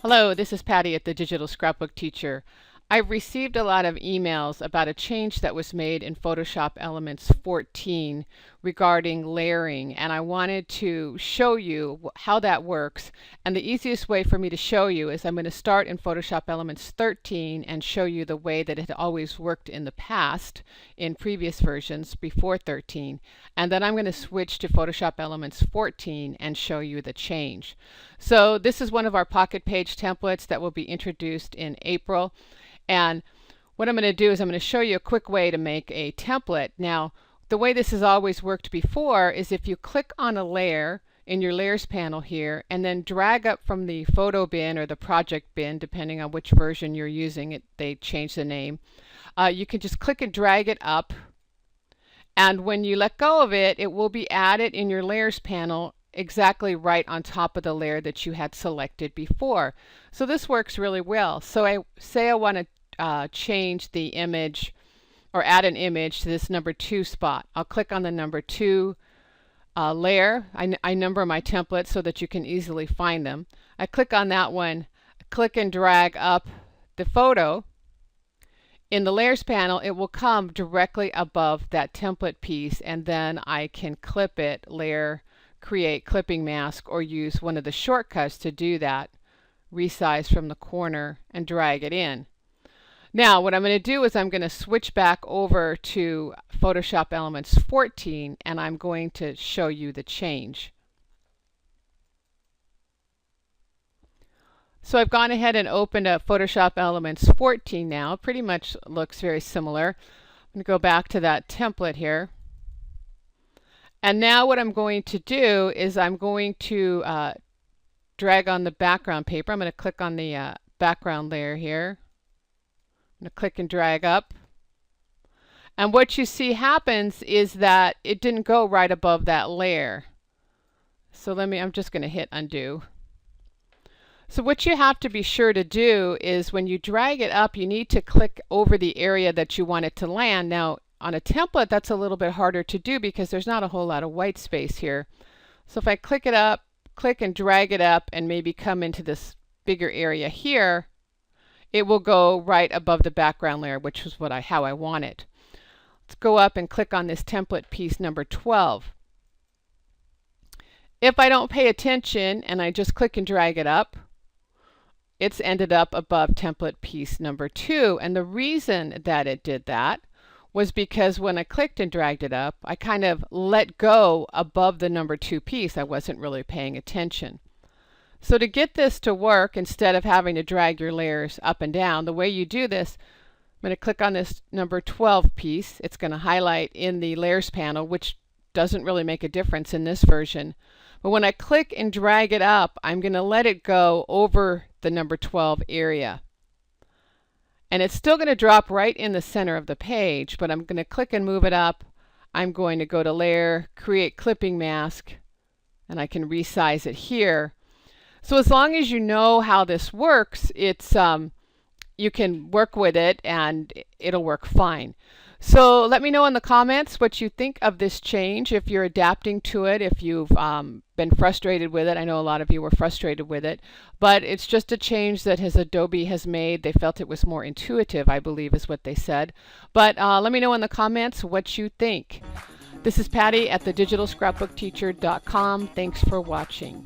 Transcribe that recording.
Hello, this is Patty at the Digital Scrapbook Teacher. I've received a lot of emails about a change that was made in Photoshop Elements 14 regarding layering, and I wanted to show you how that works. And the easiest way for me to show you is I'm going to start in Photoshop Elements 13 and show you the way that it had always worked in the past in previous versions before 13. And then I'm going to switch to Photoshop Elements 14 and show you the change. So this is one of our Pocket Page templates that will be introduced in April. And what I'm going to do is I'm going to show you a quick way to make a template. Now, the way this has always worked before is if you click on a layer in your layers panel here and then drag up from the photo bin or the project bin, depending on which version you're using, they change the name. You can just click and drag it up, and when you let go of it, it will be added in your layers panel exactly right on top of the layer that you had selected before. So this works really well. So I want to change the image or add an image to this number 2 spot. I'll click on the number 2 layer. I number my templates so that you can easily find them. I click on that one, click and drag up the photo. In the layers panel, it will come directly above that template piece, and then I can clip it, layer, create clipping mask, or use one of the shortcuts to do that. Resize from the corner and drag it in. Now what I'm going to do is I'm going to switch back over to Photoshop Elements 14 and I'm going to show you the change. So I've gone ahead and opened up Photoshop Elements 14 now. It pretty much looks very similar. I'm going to go back to that template here. And now what I'm going to do is I'm going to drag on the background paper. I'm going to click on the background layer here. I'm going to click and drag up. And what you see happens is that it didn't go right above that layer. So I'm just going to hit undo. So what you have to be sure to do is when you drag it up, you need to click over the area that you want it to land. Now on a template, that's a little bit harder to do because there's not a whole lot of white space here. So if I click it up, click and drag it up and maybe come into this bigger area here, it will go right above the background layer, which is how I want it. Let's go up and click on this template piece number 12. If I don't pay attention and I just click and drag it up, it's ended up above template piece number 2. And the reason that it did that was because when I clicked and dragged it up, I kind of let go above the number 2 piece. I wasn't really paying attention. So to get this to work, instead of having to drag your layers up and down, the way you do this, I'm going to click on this number 12 piece. It's going to highlight in the layers panel, which doesn't really make a difference in this version. But when I click and drag it up, I'm going to let it go over the number 12 area. And it's still going to drop right in the center of the page, but I'm going to click and move it up. I'm going to go to Layer, Create Clipping Mask, and I can resize it here. So as long as you know how this works, you can work with it and it'll work fine. So let me know in the comments what you think of this change, if you're adapting to it, if you've been frustrated with it. I know a lot of you were frustrated with it, but it's just a change that Adobe has made. They felt it was more intuitive, I believe is what they said. But let me know in the comments what you think. This is Patty at thedigitalscrapbookteacher.com. Thanks for watching.